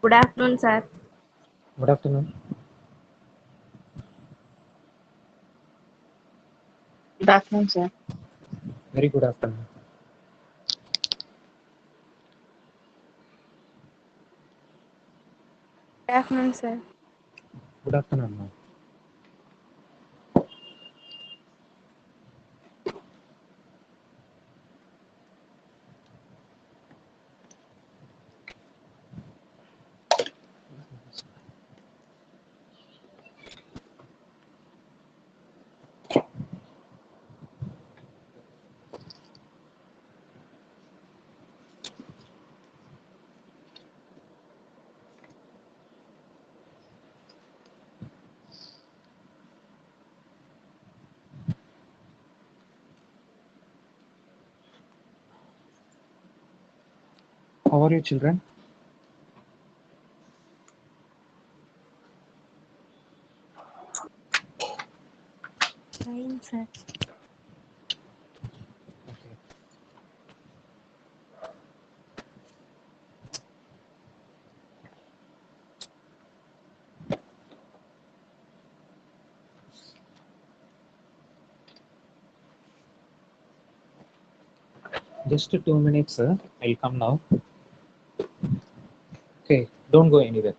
Good afternoon, sir. Good afternoon. Good afternoon, sir. Very good afternoon. Good afternoon, sir. Good afternoon, ma'am. How are you, children? Fine, sir. Okay. Just 2 minutes, sir. I'll come now. Okay, don't go anywhere.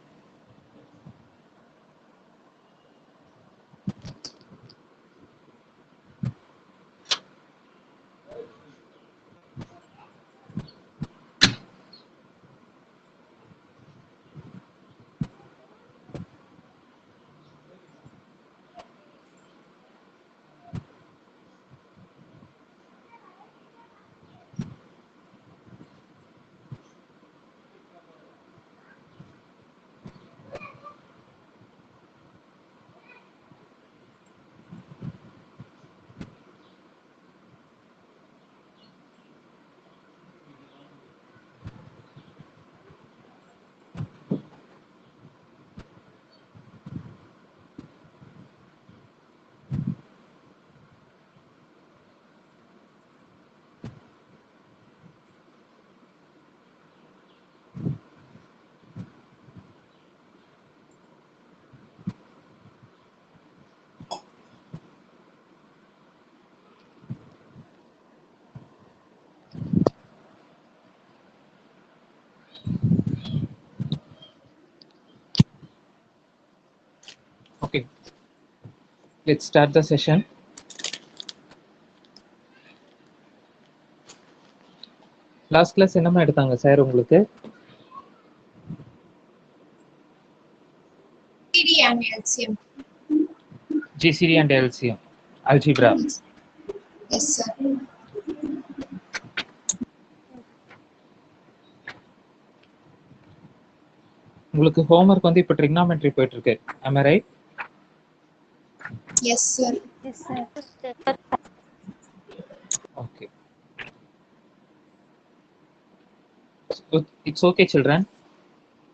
Okay, let's start the session. Last class என்னமா எடுத்தாங்க sir உங்களுக்கு? GCD and LCM. GCD and LCM. Algebra. Yes, sir. உங்களுக்கு homework வந்து இப்போ trigonometry போயிட்டு இருக்கு. Am I right? Yes, sir. Yes, sir. Okay. So, it's okay, children.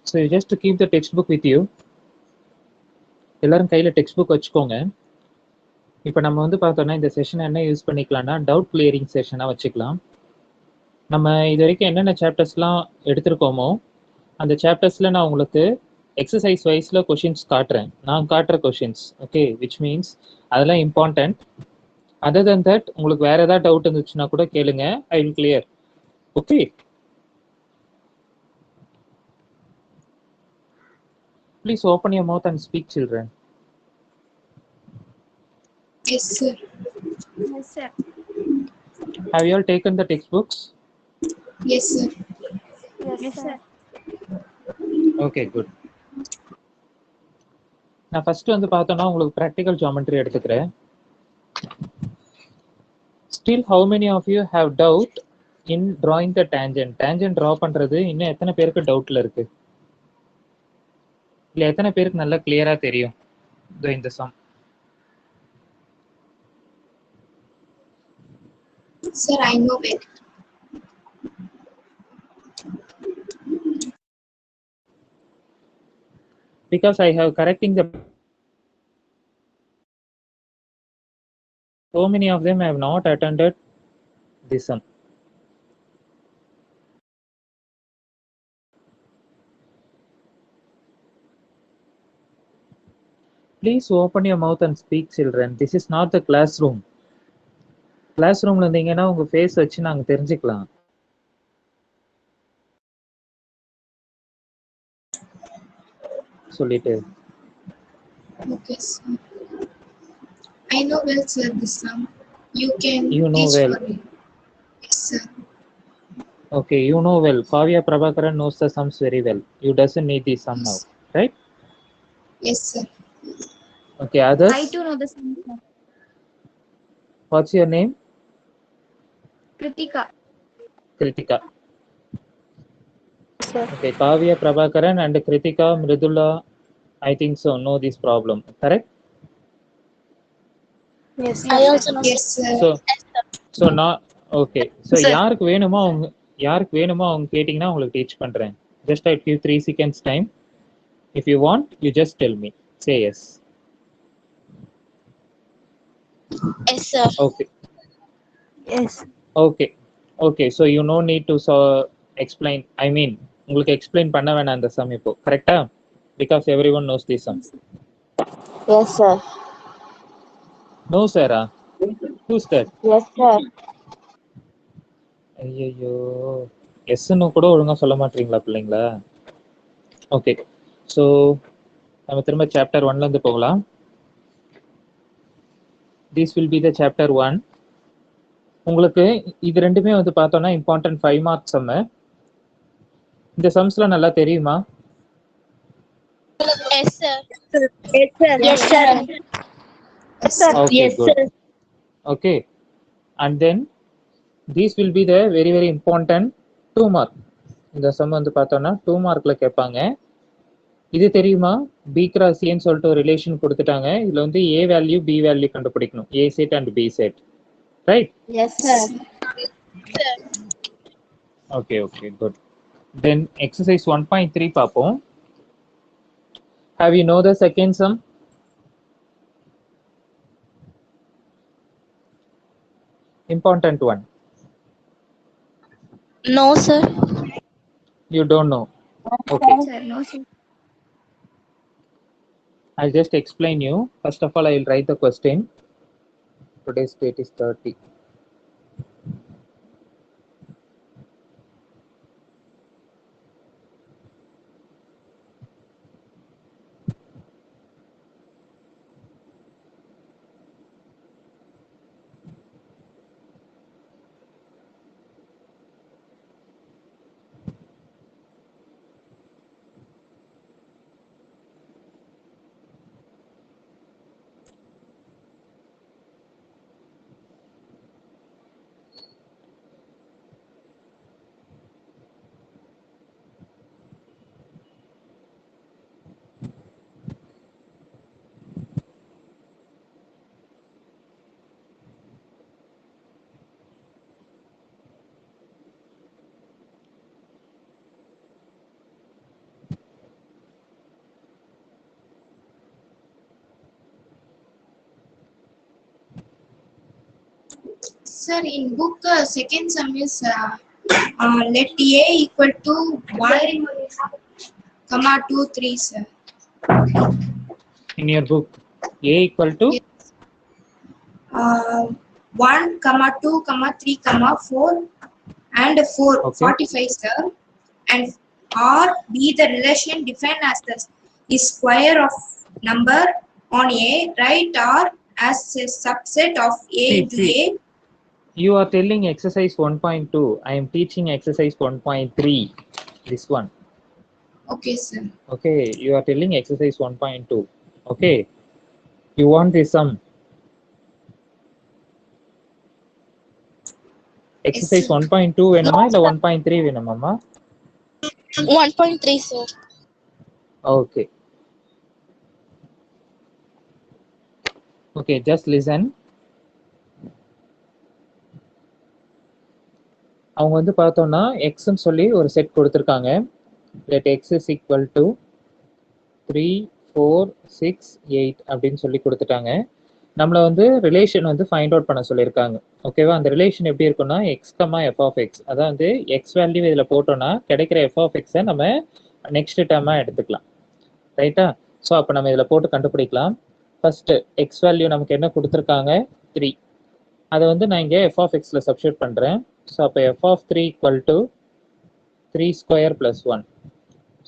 So you just to keep the textbook with you. எல்லாரும் கையில text book வச்சுக்கோங்க. இப்போ நம்ம வந்து பார்த்தோம்னா இந்த செஷன் என்ன யூஸ் பண்ணிக்கலாம்னா டவுட் கிளியரிங் செஷனாக வச்சுக்கலாம். நம்ம இது வரைக்கும் என்னென்ன சாப்டர்ஸ்லாம் எடுத்திருக்கோமோ அந்த சாப்டர்ஸில் நான் உங்களுக்கு எக்ஸசைஸ் வைஸில் கொஷின்ஸ் காட்டுறேன். நான் காட்டுற கொஷின்ஸ் ஓகே, விச் மீன்ஸ் அதெல்லாம் இம்பார்ட்டன்ட். அதர் தென் தட் உங்களுக்கு வேற ஏதாவது டவுட் இருந்துச்சுன்னா கூட கேளுங்க, I will clear. Okay, please open your mouth and speak, children. Yes, sir. Yes, sir. Have you all taken the textbooks? Yes, sir. Yes, sir. Okay, good. நான் first வந்து பார்த்தோன்னா உங்களுக்கு ப்ராக்டிக்கல் ஜியோமெட்ரி எடுத்துக்கிறேன். Still how many of you have doubt in drawing the tangent? Tangent draw பண்றது இன்னும் எத்தனை பேருக்கு டவுட்ல இருக்கு? இல்ல எத்தனை பேருக்கு நல்லா கிளியரா தெரியும் இந்த some? Sir, I know it. Because I have correcting the so many of them have not attended this sum. please open your mouth and speak, children. This is not the classroom. Classroomல இருந்தீங்கன்னா உங்க face வச்சு நாங்க தெரிஞ்சுக்கலாம். சொல்லிட்டு. Okay, sir. I know well, sir, this sum. You can You know teach well. for me. Yes, sir. Okay, you know well. Kavya Prabhakaran knows the sums very well. You doesn't need the sum now, right? Yes, sir. Okay, others? I too know the sum, sir. What's your name? Kritika. Kritika. Sir. Okay, Kavya Prabhakaran and Kritika Mridula, I think so, know this problem, correct? Yes, I sir. also know. Yes, sir. So not okay. So Sir. யாருக்கு வேணுமோ அவங்க கேட்டிங்கன்னா உங்களுக்கு teach பண்றேன். Just I give 3 seconds time. If you want, you just tell me. Say yes. Yes, sir. Okay. Yes. Okay. So you no need to explain. I mean, உங்களுக்கு explain பண்ண வேணாம் அந்த sum இப்போ. கரெக்ட்டா? Because everyone knows this sum. Yes, sir. No, Sarah. Who's that? Yes, sir. ஐயோ எஸ்ன்னு கூட ஒழுங்கா சொல்ல மாட்டீங்களா பிள்ளைங்களா? ஓகே, ஸோ நம்ம திரும்ப சாப்டர் 1ல இருந்து போகலாம். This will be the chapter 1. உங்களுக்கு இது ரெண்டுமே வந்து பார்த்தோம்னா இம்பார்ட்டன்ட் 5 மார்க்ஸ் சம்மு. இந்த சம்ஸ்லாம் நல்லா தெரியுமா? Yes, sir. Yes, sir. Yes, sir. Yes, sir. Okay, Yes, good. sir. Okay, and then these will be the very very important 2 mark. இந்த சம் வந்து பார்த்தோம்னா 2 மார்க்ல கேட்பாங்க. இது தெரியுமா? பி கிராஸ் ஏன்னு சொல்லிட்டு ஒரு ரிலேஷன் கொடுத்துட்டாங்க. இதுல வந்து ஏ வேல்யூ பி வேல்யூ கண்டுபிடிக்கணும். A set and B set, right? Yes, sir. Okay, good. Then exercise 1.3 பார்ப்போம். Have you know the second sum? Important one. No, sir. You don't know. Okay. Sir, no, sir. I'll just explain you. First of all, I will write the question. Today's date is 30. Sir, in book, second sum is let A equal to 1, comma 2, 3, sir. In your book, A equal to? Yes. 1, comma 2, comma 3, comma 4, and 4, Okay. 45, sir. And R be the relation defined as the square of number on A, write R as a subset of A into See. A. You are telling exercise 1.2. I am teaching exercise 1.3. This one. Okay, sir. Okay, you are telling exercise 1.2. Okay, you want this sum. Exercise sir. 1.2 வேணுமா இல்ல 1.3 வேணுமாமா? 1.3, sir. Okay. Okay, just listen. அவங்க வந்து பார்த்தோம்னா எக்ஸ்ன்னு சொல்லி ஒரு set கொடுத்துருக்காங்க. let x is equal to 3, 4, 6, 8 அப்படின்னு சொல்லி கொடுத்துட்டாங்க. நம்மள வந்து ரிலேஷன் வந்து ஃபைண்ட் அவுட் பண்ண சொல்லியிருக்காங்க. ஓகேவா? அந்த ரிலேஷன் எப்படி இருக்குன்னா x comma F of x, அதான் வந்து எக்ஸ் வேல்யூ இதில் போட்டோம்னா கிடைக்கிற எஃப் ஆஃப் எக்ஸை நம்ம நெக்ஸ்ட் டேர்மாக எடுத்துக்கலாம். ரைட்டா? ஸோ அப்போ நம்ம இதில் போட்டு கண்டுபிடிக்கலாம். ஃபர்ஸ்ட் எக்ஸ் வேல்யூ நமக்கு என்ன கொடுத்துருக்காங்க 3. அதை வந்து நான் இங்கே எஃப் ஆஃப் எக்ஸில் சப்ஸ்டியூட் பண்ணுறேன். ஸோ அப்போ F of 3 equal to 3 square plus 1.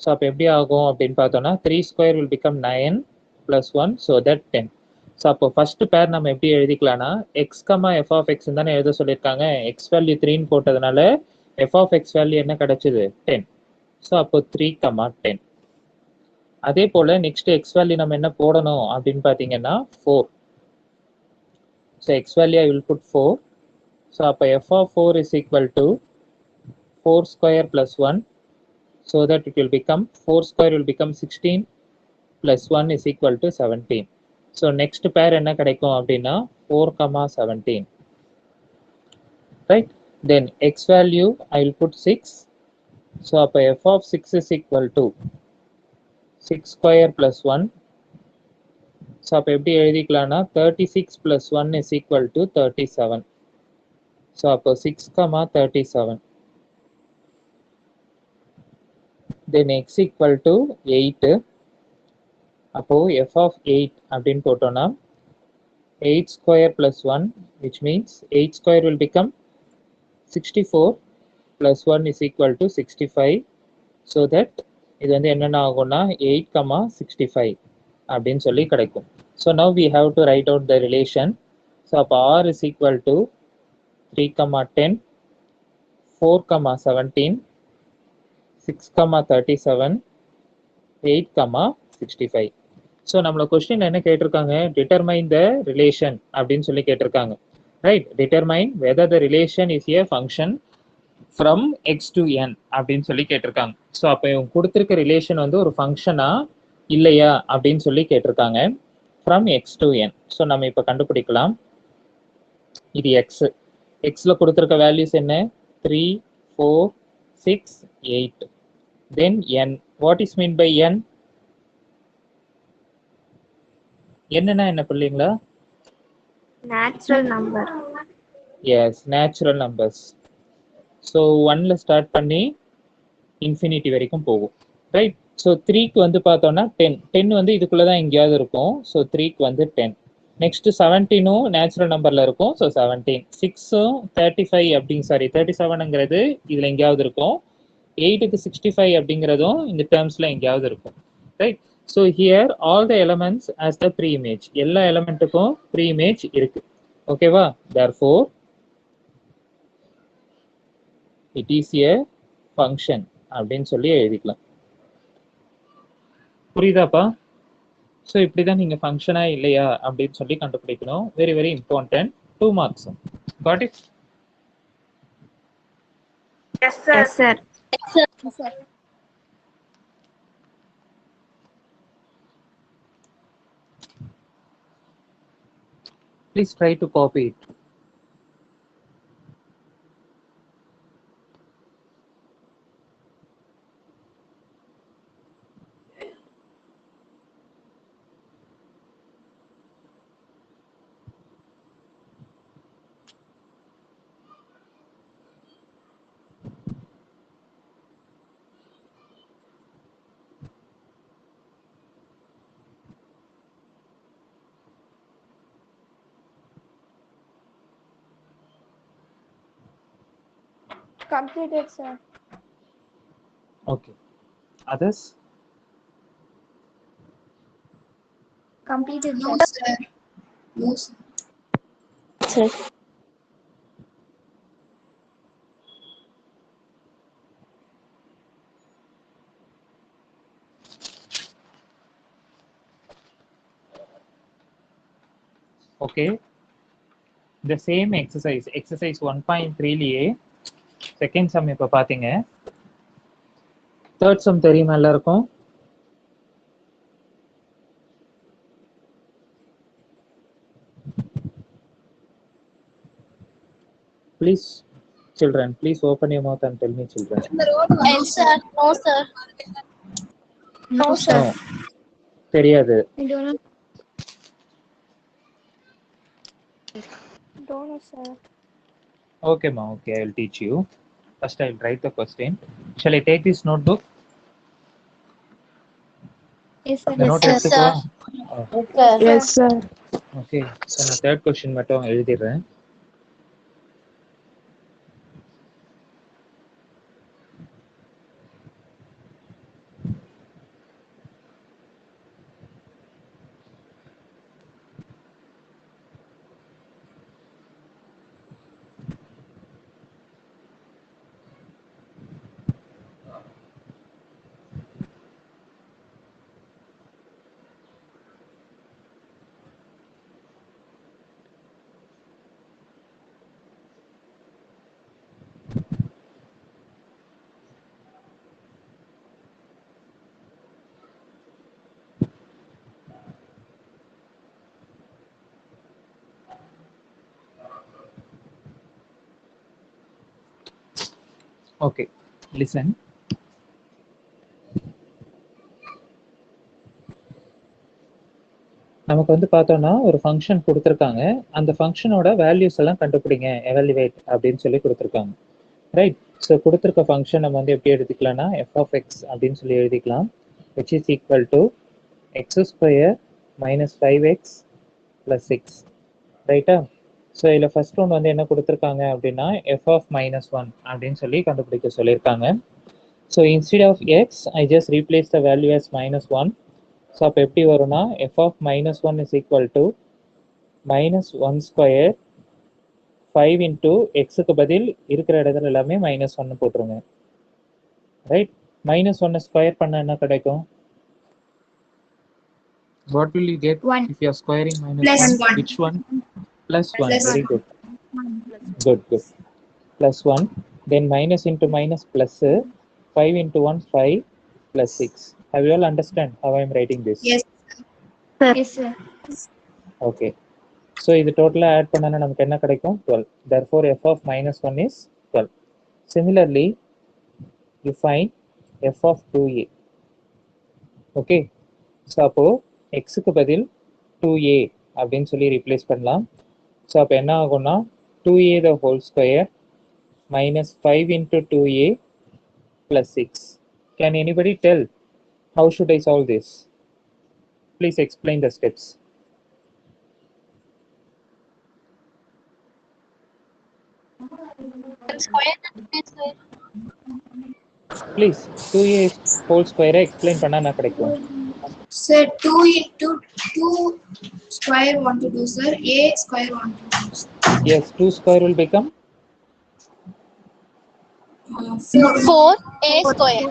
So அப்போ எப்படி ஆகும் அப்படின்னு பார்த்தோம்னா 3 square will become 9 plus 1 so that 10. So அப்போ ஃபர்ஸ்ட் பேர் நம்ம எப்படி எழுதிக்கலாம்னா X comma F of X தானே எழுத சொல்லியிருக்காங்க. எக்ஸ் வேல்யூ 3ன்னு போட்டதுனால எஃப் ஆஃப் எக்ஸ் வேல்யூ என்ன கிடைச்சது 10. ஸோ அப்போ 3 கமா 10. அதே போல் நெக்ஸ்ட் எக்ஸ் வேல்யூ நம்ம என்ன போடணும் அப்படின்னு பார்த்தீங்கன்னா 4. So X value I will put 4. So அப்போ F of 4 is equal to 4 square plus 1. So that it will become 4 square will become 16 plus 1 is equal to 17. So next pair enna kadaikum appadina 4 comma 17, right? Then x value I will put 6. So appo f of 6 is equal to 6 square plus 1. So appo eppadi eludhikalana 36 plus 1 is equal to 37. So appo 6 comma 37. Then x equal to 8. அப்போ f of 8 அப்படின்னு போட்டோம்னா 8 square plus 1 which means 8 square will become 64 plus 1 is equal to 65. So that இது வந்து என்னென்ன ஆகும்னா 8, 65 அப்படின்னு சொல்லி கிடைக்கும். So now we have to write out the relation. So அப்போ r is equal to 3, 10, 4, 17, 6, 37, 8, 65. So நம்மள கொஸ்டின் என்ன கேட்டிருக்காங்க டிட்டர்மைன் த ரிலேஷன் அப்படின்னு சொல்லி கேட்டிருக்காங்க, right? Determine whether the relation is a function from X to N அப்படின்னு சொல்லி கேட்டிருக்காங்க. ஸோ அப்போ இவங்க கொடுத்துருக்க ரிலேஷன் வந்து ஒரு ஃபங்க்ஷனா இல்லையா அப்படின்னு சொல்லி கேட்டிருக்காங்க from X to N. So நம்ம இப்போ கண்டுபிடிக்கலாம். இது எக்ஸ், எக்ஸில் கொடுத்துருக்க வேல்யூஸ் என்ன 3, 4, 6, 8. Then N, what is mean by N? என்னன்னா என்ன பிள்ளைங்களா? Natural number. Yes, natural numbers. So 1ல ஸ்டார்ட் பண்ணி இன்ஃபினிட்டி வரைக்கும் போகும், ரைட்? ஸோ 3க்கு வந்து பார்த்தோம்னா 10. 10 வந்து இதுக்குள்ளே தான் எங்கேயாவது இருக்கும். ஸோ 3க்கு வந்து 10. நெக்ஸ்ட் 17ம் நேச்சுரல் நம்பர்ல இருக்கும். ஸோ 17. 6ம் 35 அப்படிங்க, சாரி 37ங்கிறது இதில் எங்கேயாவது இருக்கும். 8க்கு 65 அப்படிங்கிறதும் இந்த டேர்ம்ஸ்ல எங்கேயாவது இருக்கும், right? So here all the elements as the pre-image. எல்லா எலிமெண்ட்டுக்கும் pre-image இருக்கு, ஓகேவா? Therefore it is a function அப்படின்னு சொல்லி எழுதிக்கலாம். புரியுதாப்பா? ஸோ இப்படிதான் நீங்க ஃபங்க்ஷனா இல்லையா அப்படின்னு சொல்லி கண்டுபிடிக்கணும். Very very important. 2 marks. Got it? Yes, sir. Yes, sir. Yes, sir. Please try to copy it. Completed, sir. Okay. Others? Completed, No, sir. No, sir. sir. Okay. The same exercise, exercise 1.3லயே second sum இப்போ பார்த்தீங்க. Third sum தெரியுமா எல்லாருக்கும்? Please, children, please open your mouth and tell me, children. Yes, sir. No, sir. No, sir. No. தெரியாது. I don't know. Don't know, sir. Okay, ma. Okay, I will teach you. First, I will write the question. Shall I take this notebook? Yes, sir. இந்த note Yes, எடுத்துக்கவா? Yes, sir. Yes, sir. Okay, so நான் third question மட்டும் எழுதிடுறேன். Okay, listen. நமக்கு வந்து பார்த்தோம்னா ஒரு function கொடுத்துருக்காங்க. அந்த ஃபங்க்ஷனோட வேல்யூஸ் எல்லாம் கண்டுபிடிங்க, எவாலுவேட் அப்படின்னு சொல்லி கொடுத்துருக்காங்க. ரைட். ஸோ கொடுத்துருக்க ஃபங்க்ஷன் நம்ம வந்து எப்படி எழுதிக்கலாம்னா எஃப் ஆஃப் எக்ஸ் அப்படின்னு சொல்லி எழுதிக்கலாம். Which is equal to X square minus 5x plus 6. ரைட்டா? ஸோ இதில் ஃபர்ஸ்ட் ஒன் வந்து என்ன கொடுத்துருக்காங்க அப்படின்னா எஃப் ஆஃப் மைனஸ் 1 அப்படின்னு சொல்லி கண்டுபிடிக்க சொல்லியிருக்காங்க. So instead of x I just replace the value as minus 1. So அப்போ எப்படி வரும்னா f of minus 1 is equal to minus 1 square 5 into எக்ஸுக்கு பதில் இருக்கிற இடத்துல எல்லாமே மைனஸ் 1 போட்டுருங்க. ரைட். மைனஸ் 1 ஸ்கொயர் பண்ண என்ன கிடைக்கும்? What will you get 1. if you are squaring minus Plus 1? 1. Which one? Plus 1. Plus Very 1. good. Good. Plus 1. Then minus into minus plus 5 into 1, 5 plus 6. Have you all understand how I am writing this? Yes. Yes, sir. Okay. So இது டோட்டலா add பண்ணனா நமக்கு என்ன கிடைக்கும்? 12. Therefore f of minus 1 is 12. Similarly, you find f of 2a. Okay. So அப்போ x க்கு பதில் 2a அப்படின்னு சொல்லி ரீப்ளேஸ் பண்ணலாம். ஸோ அப்போ என்ன ஆகும்னா 2a the whole square minus 5 into 2a plus 6. Can anybody tell how should I solve this? Please explain the steps. Please 2a whole square explain பண்ணா என்ன கிடைக்கும்? Sir, 2 into 2 square want to do, sir. A square want to do, sir. Yes, 2 square will become 4. 4a square.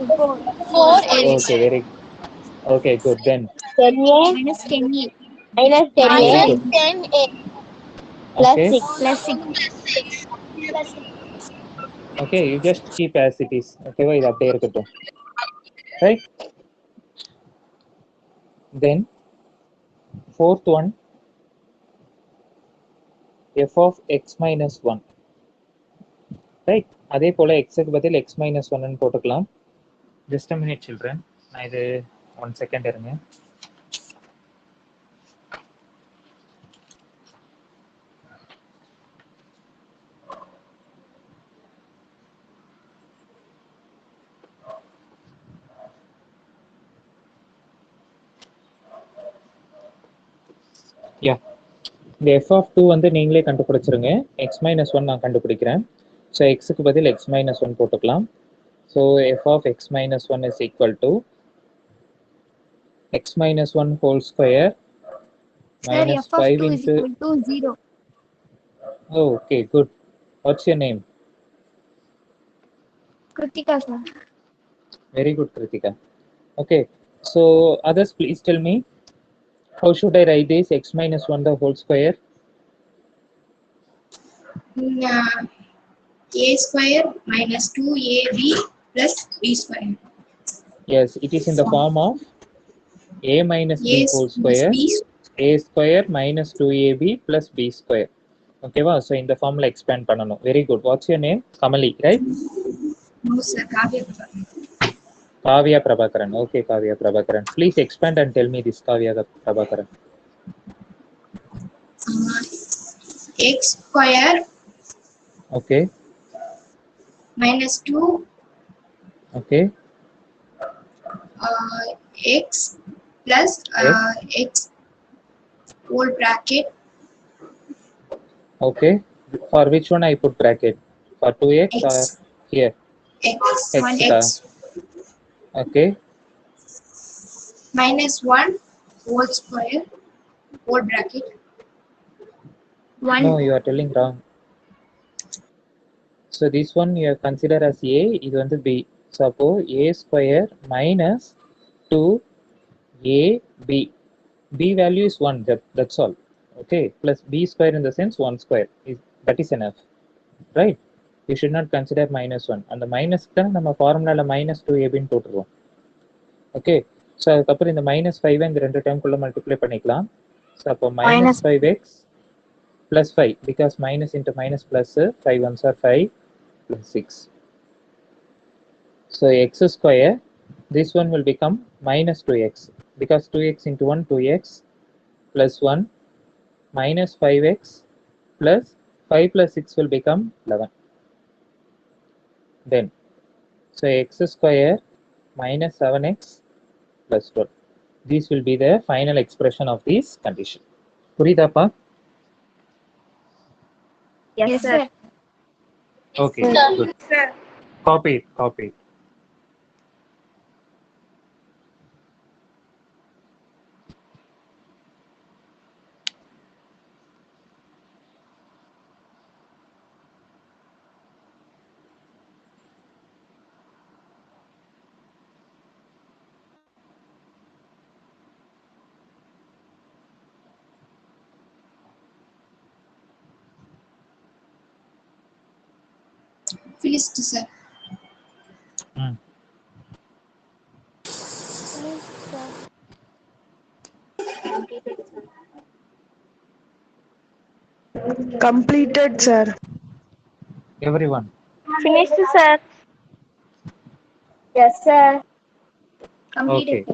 4a okay, very okay, good. Then 10a Minus 10a minus 10a Very good. 10a plus okay, 6 plus 6. okay, you just keep as it is. Okay, why இது அப்படியே இருக்கட்டும். Right? Then fourth one f of x minus 1. Right? அதே போல x க்கு பதில் x minus 1 ன்னு போட்டுக்கலாம். Just a minute children. நான் இது 1 second இருங்க. Yeah. இந்த f of 2 வந்து நீங்களே கண்டுபிடிச்சிருங்க. x minus 1 நான் கண்டுபிடிக்கிறேன். ஸோ எக்ஸுக்கு பதில் x minus 1 போட்டுக்கலாம். So f of x minus 1 is equal to x minus 1 whole square Sir, minus f of 5 2 is into... equal to 0. Oh, okay, good. What's your name? Kritika, sir. Very good, Kritika. Okay, so others please tell me, how should I write this x minus 1 the whole square? A square minus 2ab plus b square. Yes, it is in the form of a minus b A whole square, b a square minus 2ab plus b square. Okay, wow, so in the formula expand பண்ணனும். Very good. What's your name? Kamali, right? No, sir. Kavya Prabhakaran. Okay, Kavya Prabhakaran. Please expand and tell me this, Kavya Prabhakaran. X square Okay, minus 2 okay, x plus Yes. x whole bracket Okay. For which one I put bracket? For 2x x or here? x X 1x Okay. minus 1 whole square whole bracket 1 No, you are telling wrong. So this one you have consider as a, இது வந்து b. So அப்போ a square minus 2ab. B value is 1, that's all. Okay, plus b square in the sense 1 square. That is enough, right? You should not consider minus 1. And the minus தான் நம்ம formula minus 2ab ன்னு போட்டுருவோம். Okay, so அதுக்கப்புறம் இந்த minus 5 இந்த ரெண்டு term குள்ள multiply பண்ணிக்கலாம். So அப்போ minus 5x plus 5 because minus into minus plus 5 ones are 5 plus 6. So x square, this one will become minus 2x because 2x into 1 2x plus 1 minus 5x plus 5 plus 6 will become 11. Then so x square minus 7x plus 12. This will be the final expression of this condition. புரியுதாப்பா? Yes, sir. Okay, good. sir Copy it. finished sir Completed, sir. Everyone. Finished, sir. Yes, sir. completed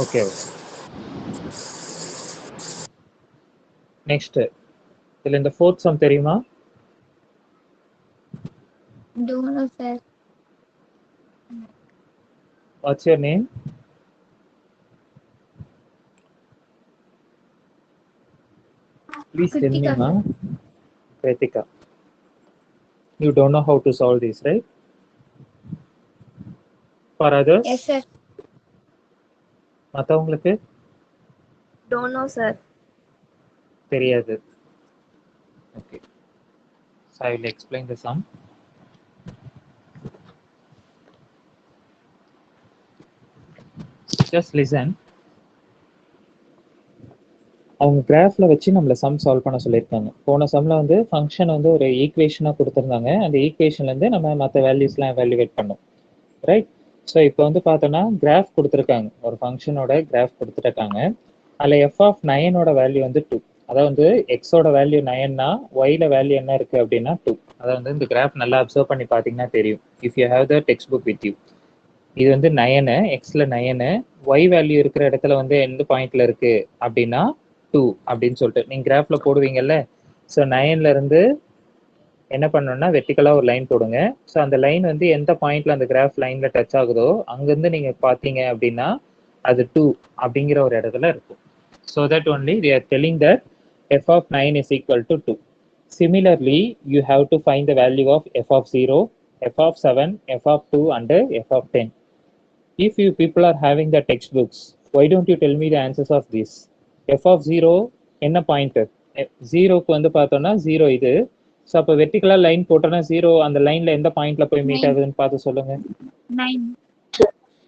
Okay. Next, இதுல இந்த fourth sum தெரியுமா? Don't know, sir. What's your name? Please tell me, Kritika. ma. Kritika. You don't know how to solve this, right? For others? Yes, sir. மத்தவங்களுக்கு Don't know, sir. தெரியாது. Okay. So I will explain the sum. Just listen. அவங்க கிராஃப்ல வச்சு நம்மள some solve பண்ண சொல்லியிருக்காங்க. போன சம்ல வந்து function வந்து ஒரு ஈக்குவேஷனா கொடுத்திருந்தாங்க. அந்த ஈக்குவேஷன்ல இருந்து நம்ம மற்ற வேல்யூஸ்லாம் எவாலுவேட் பண்ணோம், ரைட்? ஸோ இப்போ வந்து பார்த்தோம்னா கிராஃப் கொடுத்துருக்காங்க, ஒரு ஃபங்க்ஷனோட கிராஃப் கொடுத்துருக்காங்க. அதில் எஃப் ஆஃப் 9ஓட வேல்யூ வந்து 2. அதாவது வந்து எக்ஸோட வேல்யூ 9னா ஒய்ல வேல்யூ என்ன இருக்கு அப்படின்னா 2. அதை வந்து இந்த கிராஃப் நல்லா அப்சர்வ் பண்ணி பார்த்தீங்கன்னா தெரியும். If you have the text book with you, இது வந்து 9, எக்ஸ்ல 9, ஒய் வேல்யூ இருக்கிற இடத்துல வந்து எந்த பாயிண்ட்ல இருக்கு அப்படின்னா 2 அப்படின்னு சொல்லிட்டு நீங்க கிராஃப்ல போடுவீங்கல்ல. ஸோ 9ல இருந்து என்ன பண்ணணும்னா வெர்டிகலா ஒரு லைன் போடுங்க. ஸோ அந்த லைன் வந்து எந்த பாயிண்ட்ல அந்த கிராஃப் லைன்ல டச் ஆகுதோ அங்கிருந்து நீங்க பார்த்தீங்க அப்படின்னா அது 2 அப்படிங்கிற ஒரு இடத்துல இருக்கும். So that only we are telling that f of 9 is equal to 2. Similarly, you have to find the value of f of 0, f of 7, f of 2 and f of 10. If you people are having the textbooks, why don't you tell me the answers of this? f of 0 என்ன point? 0க்கு வந்து பார்த்தோம்னா 0 இது. So அப்போ வெர்டிகலா line போட்டோம்னா 0 அந்த லைன்ல எந்த பாயிண்ட்ல போய் மீட் ஆகுதுன்னு பார்த்து சொல்லுங்க.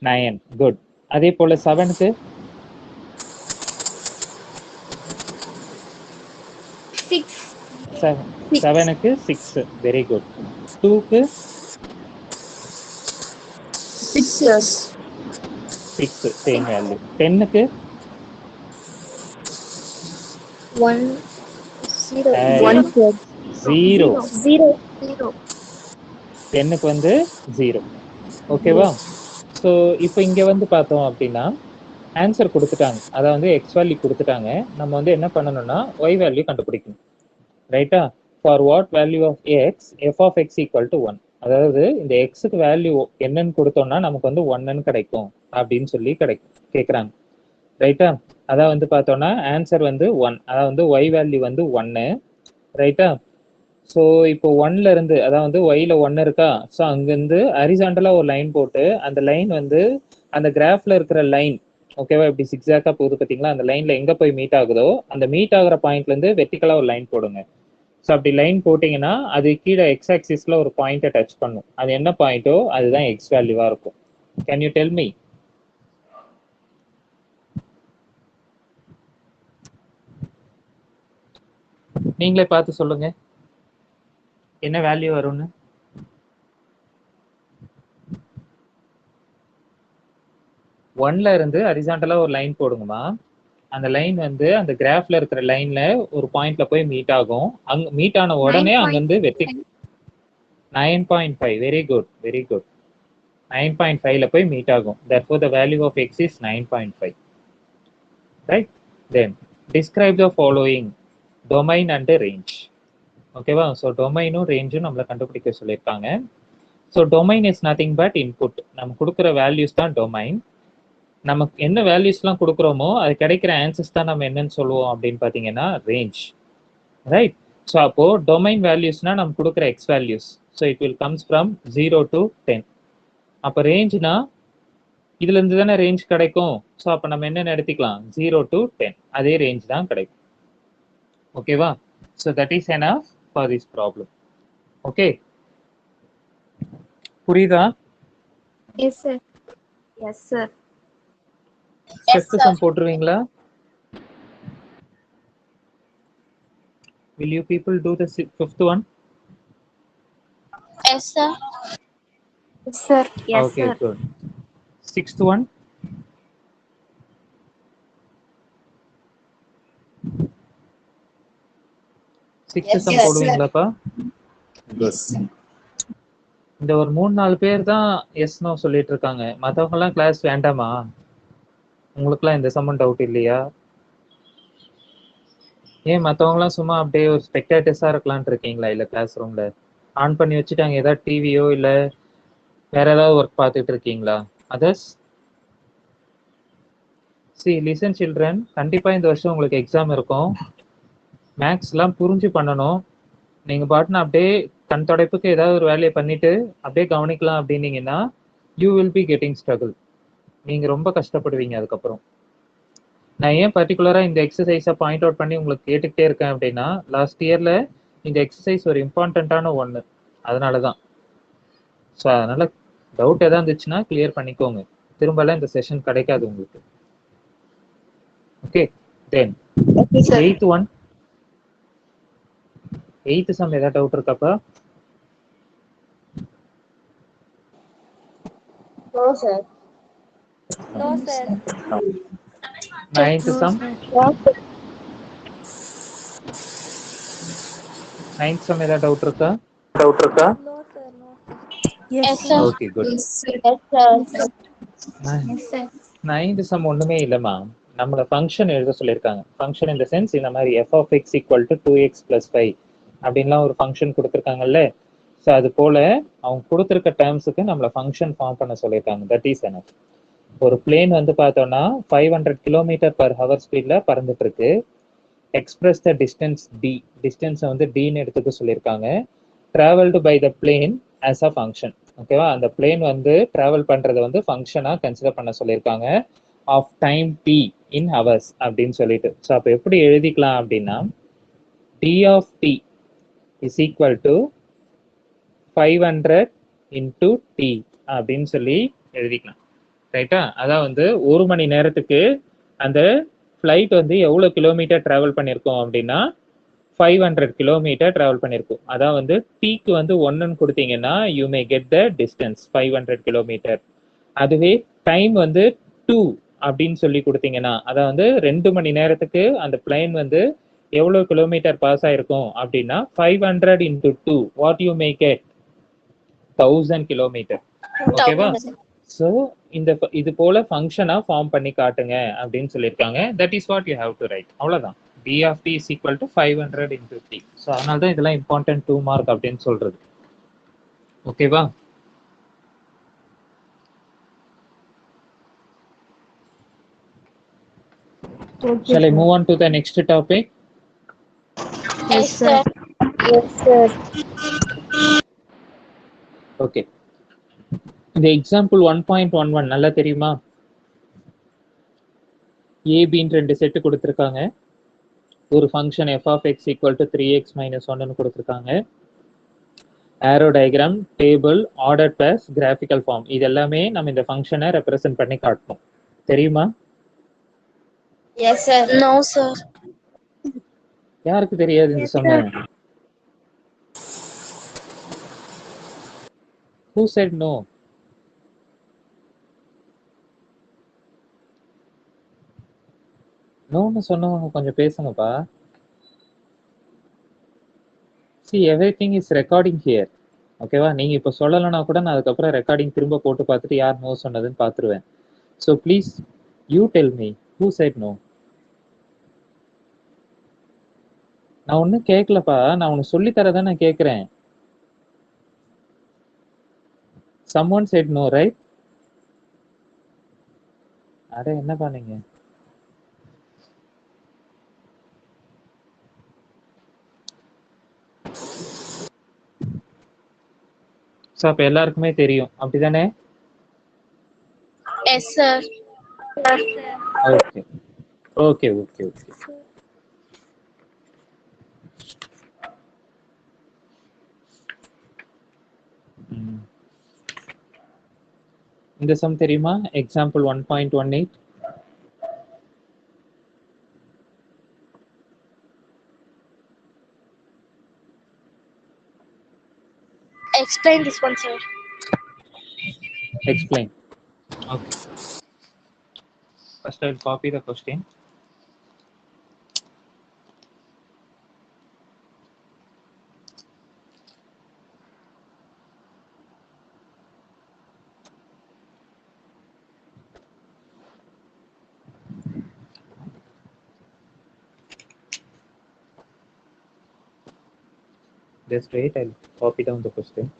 9. குட். அதே போல 7க்கு 7க்கு 6. Very good. 2க்கு 6 சேம் வேல்யூ. 10க்கு 1 0 0. 0 10க்கு வந்து 0. ஓகேவா? ஸோ இப்போ இங்க வந்து பார்த்தோம் அப்படின்னா ஆன்சர் கொடுத்துட்டாங்க, அதாவது எக்ஸ் வேல்யூ கொடுத்துட்டாங்க. நம்ம வந்து என்ன பண்ணணும்னா ஒய் வேல்யூ கண்டுபிடிக்கணும், ரைட்டா? For what value of x, f of x equal to 1. அதாவது இந்த எக்ஸுக்கு வேல்யூ என்னன்னு கொடுத்தோம்னா நமக்கு வந்து 1ன்னு கிடைக்கும் அப்படின்னு சொல்லி கிடைக்கும். கேட்குறாங்க, ரைட்டா? அதான் வந்து பார்த்தோம்னா ஆன்சர் வந்து 1, அதாவது வந்து ஒய் வேல்யூ வந்து 1, ரைட்டா? ஸோ இப்போ 1ல இருந்து, அதாவது வந்து ஒய்ல 1 இருக்கா, ஸோ அங்கேருந்து ஹரிசாண்டலாக ஒரு லைன் போட்டு அந்த லைன் வந்து அந்த கிராஃப்ல இருக்கிற லைன், ஓகேவா, இப்படி சிக்ஸாக்கா போகுது பார்த்தீங்களா, அந்த லைன்ல எங்கே போய் மீட் ஆகுதோ அந்த மீட் ஆகிற பாயிண்ட்லேருந்து வெர்டிக்கலாக ஒரு லைன் போடுங்க. ஸோ அப்படி லைன் போட்டிங்கன்னா அது கீழே எக்ஸ் ஆக்சிஸில் ஒரு பாயிண்ட்டை டச் பண்ணும். அது என்ன பாயிண்ட்டோ அதுதான் எக்ஸ் வேல்யூவாக இருக்கும். Can you tell me? நீங்களே பார்த்து சொல்லுங்க என்ன வேல்யூ வரும்னு. ஒன்ல இருந்து ஹரிசாண்டலா ஒரு லைன் போடுங்கம்மா. அந்த லைன் வந்து அந்த கிராஃப்ல இருக்கிற லைன்ல ஒரு பாயிண்ட்ல போய் மீட் ஆகும். அங்க மீட் ஆன உடனே அங்கிருந்து வெட்டி 9.5. Very good, very good. 9.5ல போய் மீட் ஆகும். therefore the value of x is 9.5. right? then describe the following domain and range. ஓகேவா? ஸோ டொமைனும் ரேஞ்சும் நம்மளை கண்டுபிடிக்க சொல்லியிருக்காங்க. So domain is nothing but input. நம்ம கொடுக்குற வேல்யூஸ் தான் டொமைன். நமக்கு என்ன வேல்யூஸ்லாம் கொடுக்குறோமோ அது கிடைக்கிற ஆன்சர்ஸ் தான் நம்ம என்னன்னு சொல்லுவோம் அப்படின்னு பார்த்தீங்கன்னா ரேஞ்ச், ரைட்? ஸோ அப்போ டொமைன் வேல்யூஸ்னா நம்ம கொடுக்குற X values. So it will comes from 0 to 10. அப்போ ரேஞ்ச்னா இதுல இருந்து தானே ரேஞ்ச் கிடைக்கும். ஸோ அப்போ நம்ம என்னென்ன எடுத்துக்கலாம், 0 to 10, அதே ரேஞ்ச் தான் கிடைக்கும். ஓகேவா? So that is enough for this problem. Okay, புரியுதா? Yes, sir. Yes, sir. First sum போட்டுருவீங்களா? Will you people do the fifth one? Yes, sir. Yes, sir. Yes, Okay, sir. good. Sixth one? Sixth sum போடுவீங்களாப்பா? Yes. இந்த ஒரு 3-4 பேர் தான் yes no சொல்லிட்டு இருக்காங்க. மற்றவங்க எல்லாம் கிளாஸ் வேண்டாமா? உங்களுக்குலாம் இந்த சம்மன் டவுட் இல்லையா? ஏன் மற்றவங்களாம் சும்மா அப்படியே ஒரு ஸ்பெக்டேட்டர்ஸா இருக்கலாம்னு இருக்கீங்களா? இல்லை கிளாஸ் ரூம்ல ஆன் பண்ணி வச்சுட்டாங்க, ஏதாவது டிவியோ இல்லை வேற ஏதாவது ஒர்க் பார்த்துட்டு இருக்கீங்களா? அதர்ஸ் லிசன் சில்ட்ரன், கண்டிப்பா இந்த வருஷம் உங்களுக்கு எக்ஸாம் இருக்கும். மேக்ஸ்லாம் புரிஞ்சு பண்ணணும். நீங்க பாட்டுன்னு அப்படியே கண் தொடைப்புக்கு ஏதாவது ஒரு வேலையை பண்ணிட்டு அப்படியே கவனிக்கலாம் அப்படின்னீங்கன்னா you will be getting struggle. நீங்க ரொம்ப கஷ்டப்படுவீங்க அதுக்கப்புறம். நான் ஏன் பர்டிகுலரா இந்த எக்ஸசைஸை பாயிண்ட் அவுட் பண்ணி உங்களுக்கு கேட்டுக்கிட்டே இருக்கேன் அப்படின்னா, லாஸ்ட் இயர்ல இந்த எக்ஸசைஸ் ஒரு இம்பார்ட்டண்ட்டான ஒன்று, அதனால தான். ஸோ அதனால டவுட் எதாவது இருந்துச்சுன்னா கிளியர் பண்ணிக்கோங்க. திரும்பலாம் இந்த செஷன் கிடைக்காது உங்களுக்கு. ஓகே, தென் எய்த் ஒன். எய்த் சம் ஏதாவது டவுட் இருக்காப்பா? No, sir. No, sir. Ninth some. Ninth some ஏதாவது டவுட் இருக்கா? No, sir. No, sir. Yes, sir. Okay, good. Yes, sir. Yes, sir. Ninth some ஒண்ணுமே இல்லைம்மா. நம்மள ஃபங்க்ஷன் எழுத சொல்லியிருக்காங்க. ஃபங்க்ஷன் இந்த சென்ஸ் இந்த மாதிரி f of x equal to 2x + 5 அப்படின்லாம் ஒரு ஃபங்க்ஷன் கொடுத்துருக்காங்கல்ல. ஸோ அது போல அவங்க கொடுத்துருக்க டேர்ம்ஸுக்கு நம்மள ஃபங்க்ஷன் ஃபார்ம் பண்ண சொல்லியிருக்காங்க. That is enough. ஒரு பிளேன் வந்து பார்த்தோம்னா 500 km/h ஸ்பீட்ல பறந்துட்டு இருக்கு. எக்ஸ்பிரஸ் த டிஸ்டன்ஸ் டி, டிஸ்டன்ஸை வந்து டின்னு எடுத்துக்க சொல்லியிருக்காங்க. Travelled by the plane as a function. ஓகேவா? அந்த பிளேன் வந்து டிராவல் பண்றதை வந்து ஃபங்க்ஷனாக கன்சிடர் பண்ண சொல்லியிருக்காங்க. Of time t in hours அப்படின்னு சொல்லிட்டு. ஸோ அப்போ எப்படி எழுதிக்கலாம் அப்படின்னா d of t is equal to 500 into t அப்படின்னு சொல்லி எழுதிக்கலாம். ரைட்டா? அதான் வந்து ஒரு மணி நேரத்துக்கு அந்த ஃப்ளைட் வந்து எவ்வளோ கிலோமீட்டர் ட்ராவல் பண்ணியிருக்கோம் அப்படின்னா 500 கிலோமீட்டர் ட்ராவல் பண்ணியிருக்கோம். அதான் வந்து டீக்கு வந்து 1ன்னு கொடுத்தீங்கன்னா you may get the distance 500 kilometre. அதுவே டைம் வந்து 2 அப்படின்னு சொல்லி கொடுத்தீங்கன்னா அதான் வந்து 2 மணி நேரத்துக்கு அந்த பிளைன் வந்து எவ்வளோ கிலோமீட்டர் பாஸ் ஆயிருக்கும் அப்படின்னா 500 into 2 what you may get 1000 kilometre. ஓகேவா? ஸோ இந்த இது போல ஃபங்க்ஷனா ஃபார்ம் பண்ணி காட்டுங்க அப்படின்னு சொல்லியிருக்காங்க. That is what you have to right. அவ்வளோதான். d of t is equal to 500 into t. So அதனால தான் இதெல்லாம் இம்பார்ட்டன்ட் 2 மார்க் அப்படின்னு சொல்றது. ஓகேவா? Shall I move on to the next topic? Yes, sir. Yes, sir. Okay. இந்த example 1.11 நல்லா தெரியுமா? ஏபின்னு ரெண்டு செட்டு கொடுத்துருக்காங்க. ஒரு function f of x equal to 3x minus 1ன்னு கொடுத்துருக்காங்க. Arrow diagram, table, order plus graphical form இது எல்லாமே நம்ம இந்த ஃபங்க்ஷனை ரெப்ரசென்ட் பண்ணி காட்டணும். தெரியுமா? Yes, sir. No, sir. யாருக்கு தெரியாது இந்த சொன்னேன்? Who said no? நோன்னு சொன்னவங்க கொஞ்சம் பேசுங்கப்பா. See, everything is recording here. ஓகேவா? நீங்க இப்ப சொல்லலைன்னா கூட நான் அதுக்கப்புறம் ரெக்கார்டிங் திரும்ப போட்டு பார்த்துட்டு யார் நோ சொன்னதுன்னு பார்த்துருவேன். So please you tell me who said no. நான் ஒன்றும் கேட்கலப்பா, நான் உனக்கு சொல்லித்தரதான் நான் கேட்குறேன். someone said no, right? அட என்ன பண்ணீங்க? ஸோ அப்போ எல்லாருக்குமே தெரியும் அப்படிதானே? Yes, sir. Okay okay okay okay. இந்த சம் தெரியுமா? Example 1.18. Explain this one, sir. Explain. Okay. First, I will copy the question. Just wait, I'll copy down the question.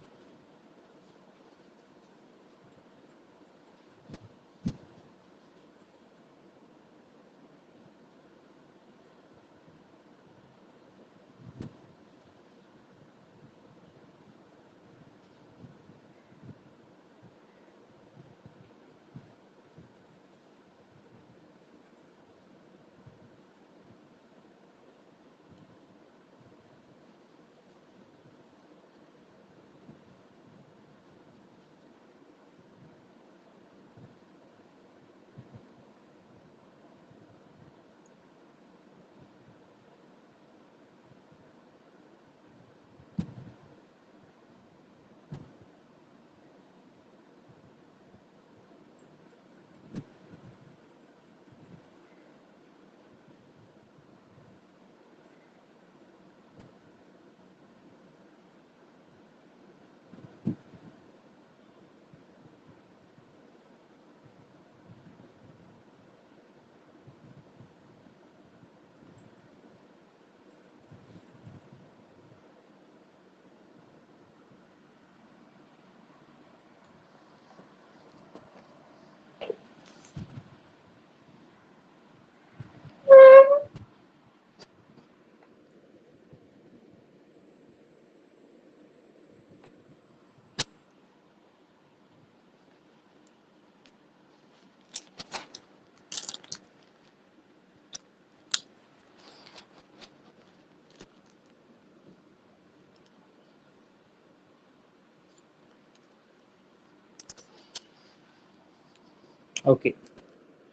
Okay.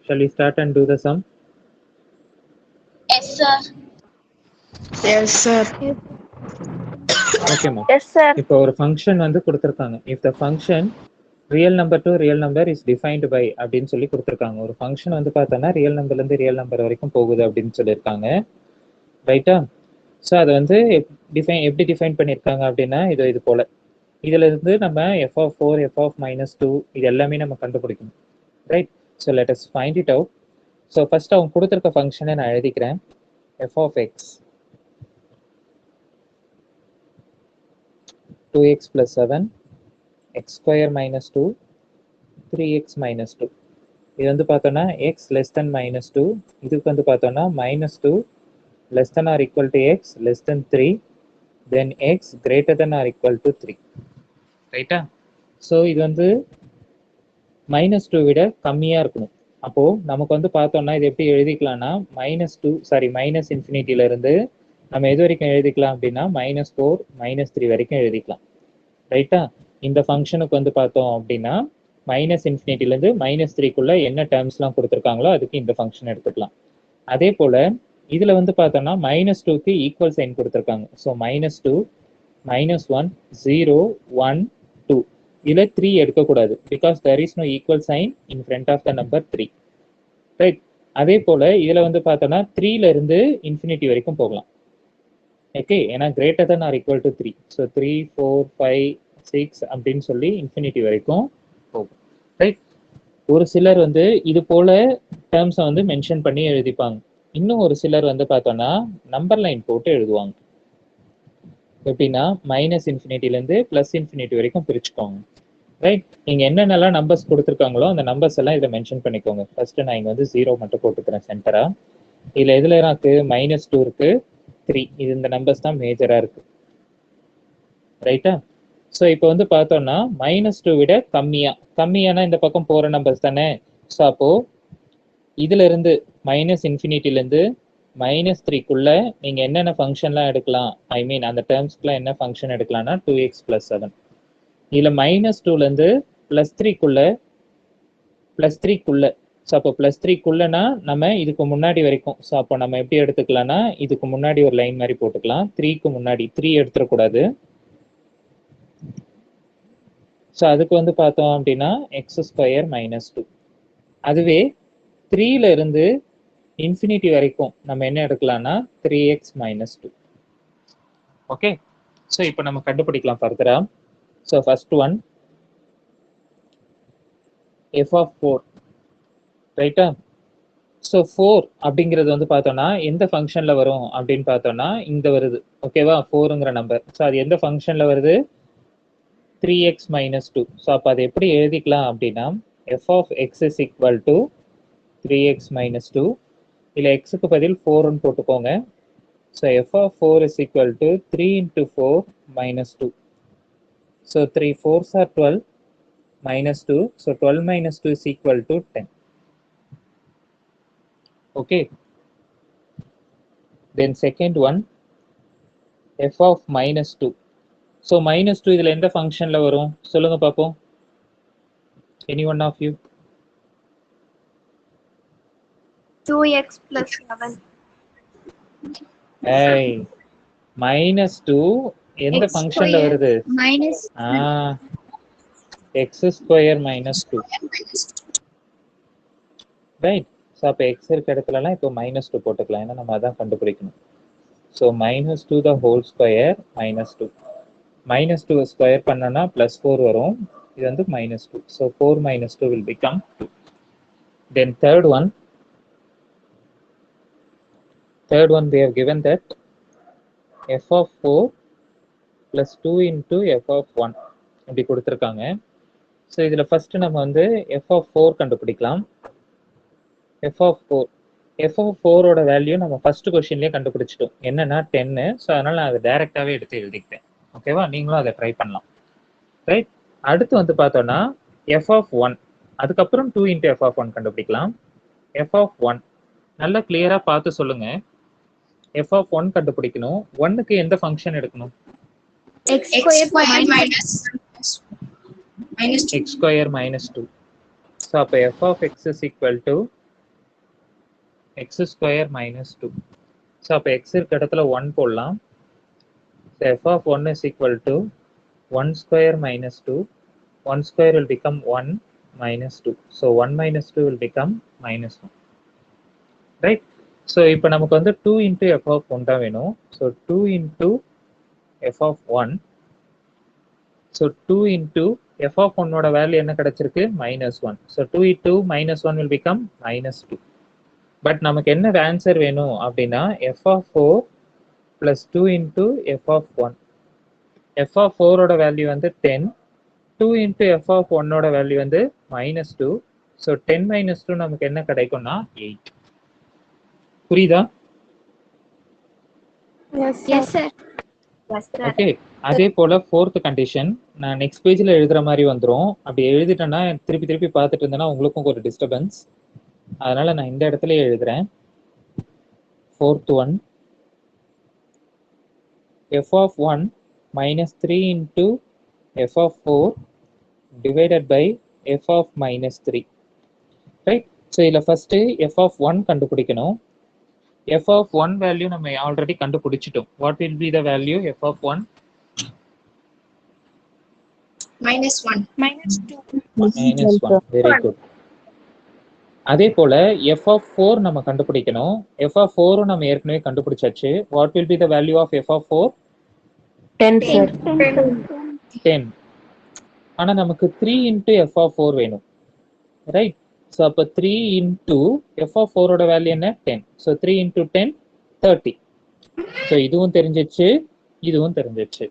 Shall we start and do the sum? Yes, sir. Yes, sir. Okay, ma. Yes, sir. இப்போ ஒரு function வந்து கொடுத்துருக்காங்க. If the function real number to real number is defined by அப்படின்னு சொல்லி கொடுத்துருக்காங்க. ஒரு function வந்து பார்த்தோன்னா ரியல் நம்பர்லேருந்து ரியல் நம்பர் வரைக்கும் போகுது அப்படின்னு சொல்லியிருக்காங்க. ரைட்டா? ஸோ அதை வந்து எப்படி டிஃபைன் பண்ணியிருக்காங்க அப்படின்னா இது போல. இதுல இருந்து நம்ம f(4), f(-2) இது எல்லாமே நம்ம கண்டுபிடிக்கணும். Right? So let us find it out. So first அவங்க கொடுத்துருக்க ஃபங்க்ஷனை நான் எழுதிக்கிறேன். f of x 2x plus 7 x square minus 2 3x minus 2. இது வந்து பார்த்தோன்னா எக்ஸ் லெஸ் தென் -2, இதுக்கு வந்து பார்த்தோன்னா -2 less than or equal to x less than 3, then x greater than or equal to 3. ரைட்டா? ஸோ இது வந்து -2 விட கம்மியாக இருக்கணும். அப்போ நமக்கு வந்து பார்த்தோம்னா இது எப்படி எழுதிக்கலாம்னா மைனஸ் இன்ஃபினிட்டில இருந்து நம்ம எது வரைக்கும் எழுதிக்கலாம் அப்படின்னா -4 -3 வரைக்கும் எழுதிக்கலாம். ரைட்டா? இந்த ஃபங்க்ஷனுக்கு வந்து பார்த்தோம் அப்படின்னா மைனஸ் இன்ஃபினிட்டிலேருந்து -3க்குள்ள என்ன டேர்ம்ஸ்லாம் கொடுத்துருக்காங்களோ அதுக்கு இந்த ஃபங்க்ஷன் எடுத்துக்கலாம். அதே போல இதுல வந்து பார்த்தோம்னா -2க்கு ஈக்குவல் சைன் கொடுத்துருக்காங்க. ஸோ -2 -1 0 1 2 இதுல 3 எடுக்கக்கூடாது because there is no equal sign in front of the number 3. Right? அதே போல இதுல வந்து பார்த்தோம்னா 3ல இருந்து இன்ஃபினிட்டி வரைக்கும் போகலாம். ஓகே, ஏன்னா greater than or equal to 3. So 3 4 5 6 அப்படின்னு சொல்லி இன்ஃபினிட்டி வரைக்கும் போகும். ரைட்? ஒரு சிலர் வந்து இது போல டேர்ம்ஸை வந்து மென்ஷன் பண்ணி எழுதிப்பாங்க. இன்னும் ஒரு சிலர் வந்து பார்த்தோம்னா நம்பர் லைன் போட்டு எழுதுவாங்க. எப்படின்னா -இன்ஃபினிட்டிலேருந்து +∞ வரைக்கும் பிரிச்சுக்கோங்க. ரைட்? நீங்கள் என்னென்னலாம் நம்பர்ஸ் கொடுத்துருக்காங்களோ அந்த நம்பர்ஸ் எல்லாம் இதை மென்ஷன் பண்ணிக்கோங்க. ஃபர்ஸ்ட் நான் இங்கே வந்து 0 மட்டும் போட்டுக்கிறேன் சென்டரா. இதில் எதில் இருக்கு? -2 இருக்கு, 3. இது இந்த நம்பர்ஸ் தான் மேஜராக இருக்கு. ரைட்டா? ஸோ இப்போ வந்து பார்த்தோம்னா -2 விட கம்மியானா இந்த பக்கம் போகிற நம்பர்ஸ் தானே. ஸோ அப்போ இதுல இருந்து -இன்ஃபினிட்டிலேருந்து -3க்குள்ள நீங்க என்னென்ன ஃபங்க்ஷன்லாம் எடுக்கலாம், ஐ மீன் அந்த டேர்ம்ஸ்க்குலாம் என்ன ஃபங்க்ஷன் எடுக்கலாம்னா 2x + 7. இதுல -2லேருந்து +3க்குள்ள ஸோ அப்போ +3க்குள்ளனா நம்ம இதுக்கு முன்னாடி வரைக்கும். ஸோ அப்போ நம்ம எப்படி எடுத்துக்கலாம்னா இதுக்கு முன்னாடி ஒரு லைன் மாதிரி போட்டுக்கலாம். 3க்கு முன்னாடி 3 எடுத்துடக்கூடாது. ஸோ அதுக்கு வந்து பார்த்தோம் அப்படின்னா x² - 2. அதுவே 3ல இருந்து இன்ஃபினிட்டி வரைக்கும் நம்ம என்ன எடுக்கலாம்னா 3x - 2. ஓகே, ஸோ இப்போ நம்ம கண்டுபிடிக்கலாம் ஃபர்தரா. So first one f(4). ரைட்டா? ஸோ 4 அப்படிங்கிறது வந்து பார்த்தோம்னா எந்த ஃபங்க்ஷன்ல வரும் அப்படின்னு பார்த்தோம்னா இந்த வருது. ஓகேவா? 4ங்கிற நம்பர். ஸோ அது எந்த ஃபங்க்ஷன்ல வருது? 3x - 2. ஸோ அப்போ அதை எப்படி எழுதிக்கலாம் அப்படின்னா f(x) = 3x - 2. இல்லை எக்ஸுக்கு பதில் 4ன்னு போட்டுக்கோங்க. So f(4) = 3 × 4 - 2. So 3 4s are 12 -2. So 12 - 2 = 10. Okay, then second one f(-2). ஸோ -2 இதில் எந்த ஃபங்க்ஷன்ல வரும் சொல்லுங்க பார்ப்போம். Any one of you? 2x + 7. ஏய், -2 எந்த ஃபங்க்ஷன்ல வருது? x² - 2. ரைட்? ஸோ அப்போ x இருக்க இடத்துலலாம் இப்போ -2 போட்டுக்கலாம். ஏன்னா நம்ம அதான் கண்டுபிடிக்கணும். So -2 the whole square -2. -2 square பண்ணனா +4 வரும். இது வந்து -2. So 4 - 2 will become 2. Then third one they have given that f(4) + 2 × f(1) இப்படி கொடுத்துருக்காங்க. ஸோ இதில் ஃபர்ஸ்ட் நம்ம வந்து f(4) கண்டுபிடிக்கலாம். f(4)ஓட வேல்யூ நம்ம ஃபர்ஸ்ட் கொஸ்டின்லேயே கண்டுபிடிச்சிட்டோம். என்னன்னா 10. ஸோ அதனால நான் அதை டைரக்டாவே எடுத்து எழுதிக்கிட்டேன். ஓகேவா? நீங்களும் அதை ட்ரை பண்ணலாம். ரைட்? அடுத்து வந்து பார்த்தோம்னா f(1), அதுக்கப்புறம் 2 × f(1) கண்டுபிடிக்கலாம். f(1) நல்லா கிளியரா பார்த்து சொல்லுங்க. f(1) கண்டுபிடிக்கணும். 1க்கு எந்த ஃபங்க்ஷன் எடுக்கணும்? x² - 2. ஸோ அப்போ f(x) = x² - 2. ஸோ அப்போ x இருக்க இடத்துல 1 போடலாம். So f(1) = 1² - 2. 1² will become 1 - 2. So 1 - 2 will become -1. Right? So இப்போ நமக்கு வந்து 2 × f(1) தான் வேணும். So 2 × f(1). ஸோ 2 × f(1)ஓட வேல்யூ என்ன கிடைச்சிருக்கு? -1. So 2 × -1 will become -2. பட் நமக்கு என்ன ஆன்சர் வேணும் அப்படின்னா f(4) + 2 × f(1). f(4)ஓட வேல்யூ வந்து 10. 2 × f(1)ஓட வேல்யூ வந்து -2. ஸோ 10 மைனஸ் 2 நமக்கு என்ன கிடைக்கும்னா 8. புரியுதா? Yes, Yes, sir. sir. Yes, sir. Okay. அதே போல ஃபோர்த் கண்டிஷன் நான் நெக்ஸ்ட் பேஜ்ல எழுதுற மாதிரி வந்துரும். அப்படி எழுதிட்டேன்னா திருப்பி திருப்பி பார்த்துட்டு இருந்தேன்னா உங்களுக்கும் ஒரு டிஸ்டர்பன்ஸ். அதனால நான் இந்த இடத்துலயே எழுதுறேன். Fourth one, f of 1 minus 3 into f of 4 divided by f of minus 3. Right. So இதில் ஃபர்ஸ்ட் f of 1 கண்டுபிடிக்கணும். f of 1 வேல்யூ நம்ம ஆல்ரெடி கண்டுபிடிச்சிட்டோம். What will be the value f of 1? -1. -2. -1. Very good. அதே போல f of 4 நம்ம கண்டுபிடிக்கணும். f of 4 நம்ம ஏற்கனவே கண்டுபிடிச்சாச்சு. What will be the value of f of 4? 10, sir. 10. ஆனா நமக்கு 3 into f of 4 வேணும். ரைட். ஸோ அப்போ 3 into f of 4 ஓட வேல்யூ என்ன? 10. So 3 into 10 30. ஸோ இதுவும் தெரிஞ்சிச்சு, இதுவும் தெரிஞ்சிச்சு.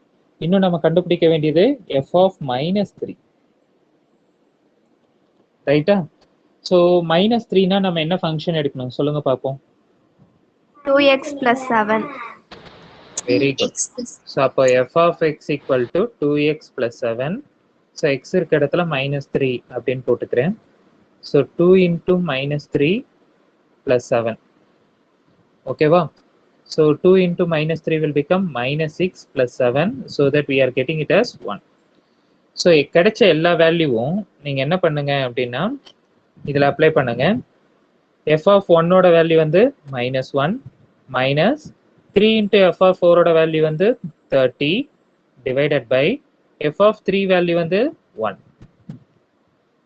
இன்னும் நம்ம கண்டுபிடிக்க வேண்டியது f of -3. ரைட்டா? ஸோ -3னா நம்ம என்ன ஃபங்க்ஷன் எடுக்கணும் சொல்லுங்க பார்ப்போம். 2x plus 7. Very good. So அப்போ f of x equal to 2x plus 7. So x இருக்க இடத்துல -3 அப்படின்னு போட்டுக்கிறேன். So 2 into -3 plus 7. ஓகேவா? So 2 into -3 will become -6 plus 7, so that we are getting it as 1. So கிடைச்ச எல்லா வேல்யூவும் நீங்கள் என்ன பண்ணுங்க அப்படின்னா இதில் அப்ளை பண்ணுங்க. f of 1 ஓட வேல்யூ வந்து -1 மைனஸ் 3 into f of 4 ஓட வேல்யூ வந்து 30 divided by f of 3 value வந்து 1.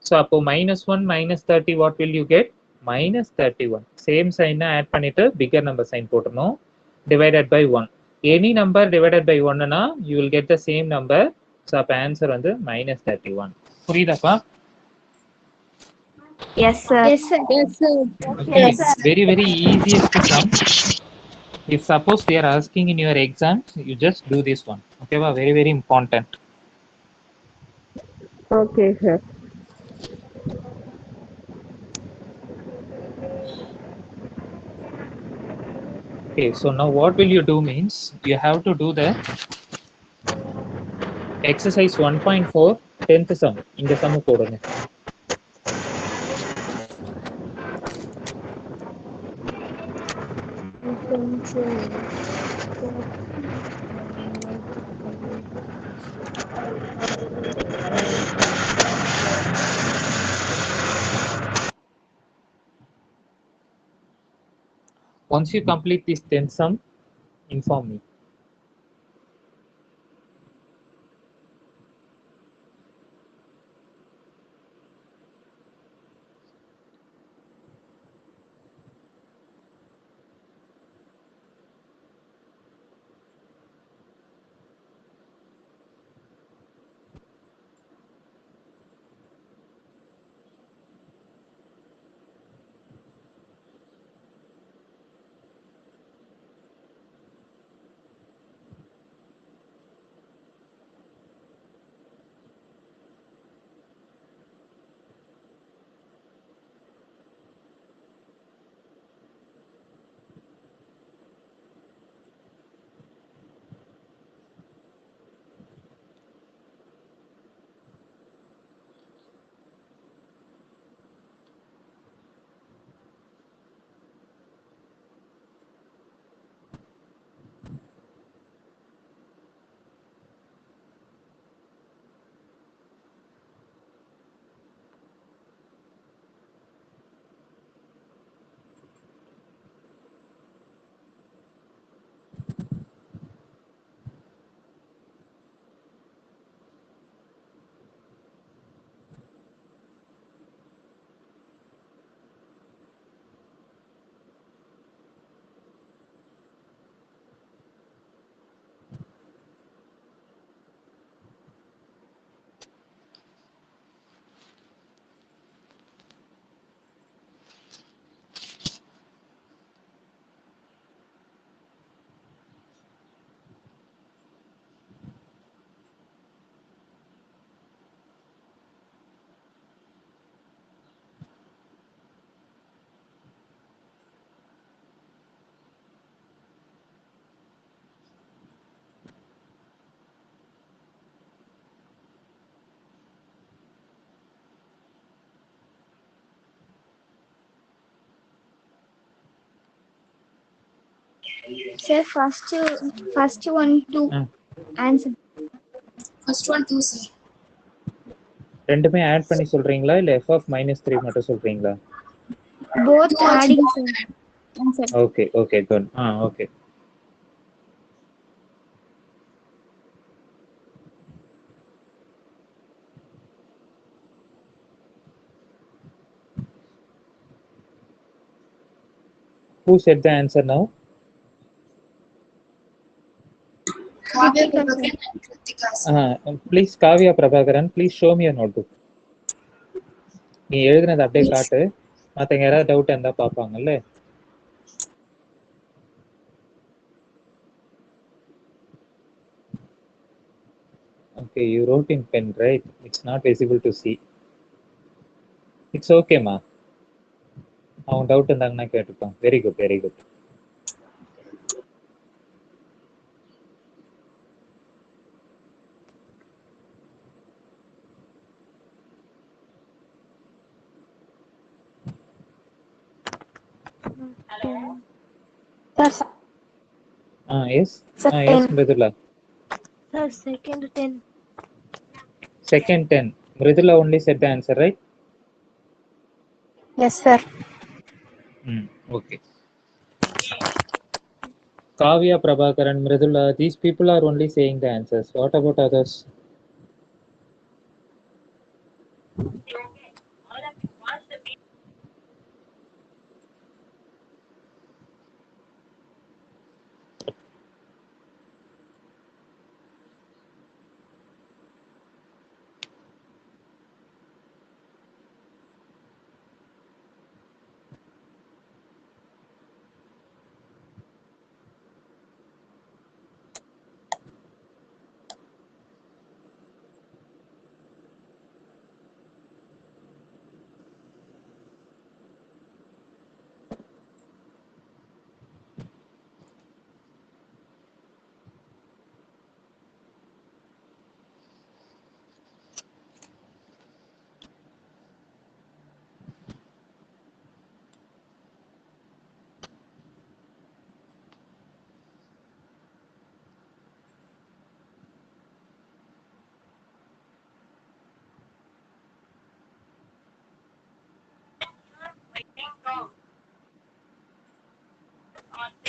ஸோ அப்போ -1 minus 30 what will you get? -31. Same சைனை ஆட் பண்ணிட்டு பிகர் நம்பர் சைன் போட்டணும். divided by 1. Any number divided by 1 na you will get the same number. So அப்ப answer வந்து -31. புரியுதாப்பா? Yes, sir. Yes, sir. Yes, sir. Okay. Very very easiest sum. If suppose they are asking in your exams, you just do this one. Okay va? Very very important. Okay, sir. Okay, so now what will you do means you have to do the exercise 1.4 10th sum. இந்த sum போடுங்க. Once you complete this 10th sum, inform me. Sir, first one to answer. First one 2, sir. ரெண்டுமே add பண்ணி சொல்றீங்களா இல்ல f of -3 மட்டும் சொல்றீங்களா? Both adding, sir. Answer. Okay okay good. Okay. Who said the answer now? Kavya Prabhakaran and Kritika, sir. Please Kavya Prabhakaran, please show me your notebook. நீ எழுதுனது அப்படியே காட்டு. மத்தவங்க யாராவது டவுட் இருந்தா பாப்பாங்கல்ல. Okay, you wrote in pen, right? It's not visible to see. It's okay, ma. அவன் doubt இருந்தாங்கன்னா கேட்டுப்பான். Very good very good. Sir, Yes. Sir, Yes, 10. Mridula. Sir, second 10. Second 10. Mridula only said the answer, right? Yes, sir. Okay. Kavya, Prabhakaran, Mridula, these people are only saying the answers. What about others?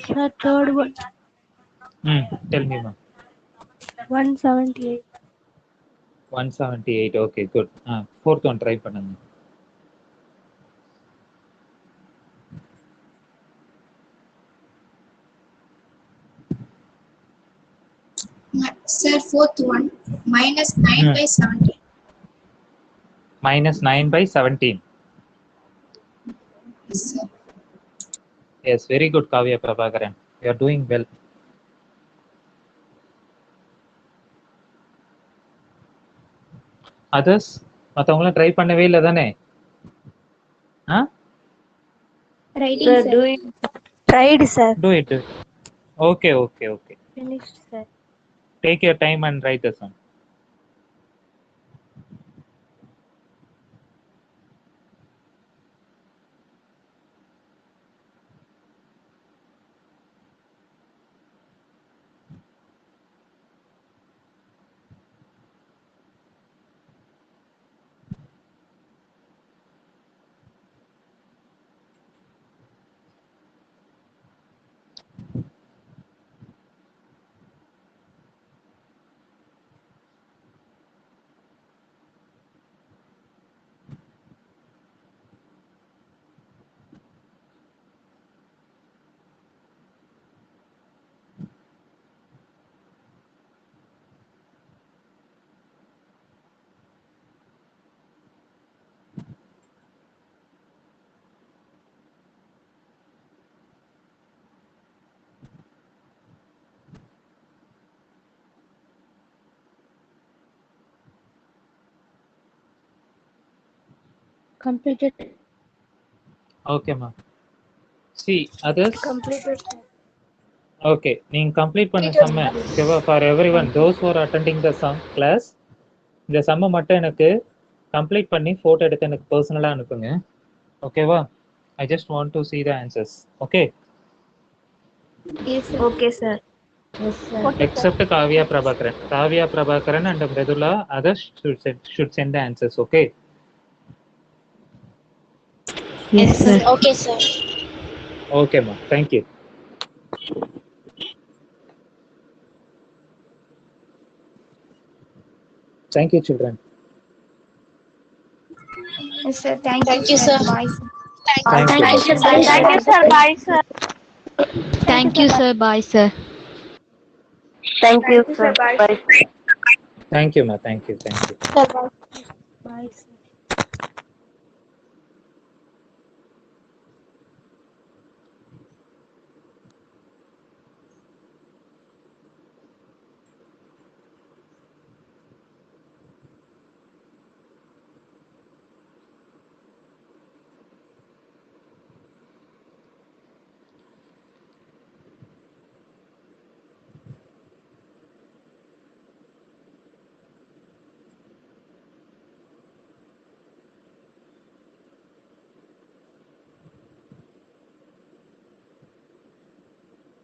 Sir, third one. Tell me, ma. 178. 178. Okay, good. Fourth one try பண்ணுங்க. Sir, fourth one, -9 by 17. -9 by 17. Yes, sir. Yes, very good, Kavya Prabhakaran. You are doing well. Others? மத்தவங்களாம் try பண்ணவே இல்லை தானே? Writing, sir. Doing. Tried, sir. Do it. Okay. Finished, sir. Take your time and write the sum. Completed. Okay, ma. See, others? Completed. Okay, நீங்க complete பண்ண சம்ம ஓகேவா for everyone those who are attending the sum class இந்த சம்ம மட்டும் எனக்கு complete பண்ணி photo எடுத்து எனக்கு பர்சனலா அனுப்புங்க ஓகேவா I just want to see the answers okay Yes, sir. Okay, sir. Yes, sir. Except Kavya Prabhakaran. Kavya Prabhakaran and Mridula, others should send the answers, okay? Yes, sir. Okay, sir. Okay, ma. Thank you. Thank you, children. Yes, sir. Thank Thank you, you, sir. sir. Bye, sir. Thank you. Thank you, sir. Thank you, sir. Bye, sir. Thank you, sir. Bye, sir. Thank you, sir. Bye. Thank you, ma. Thank you. Thank you. Sir, bye. Bye, sir.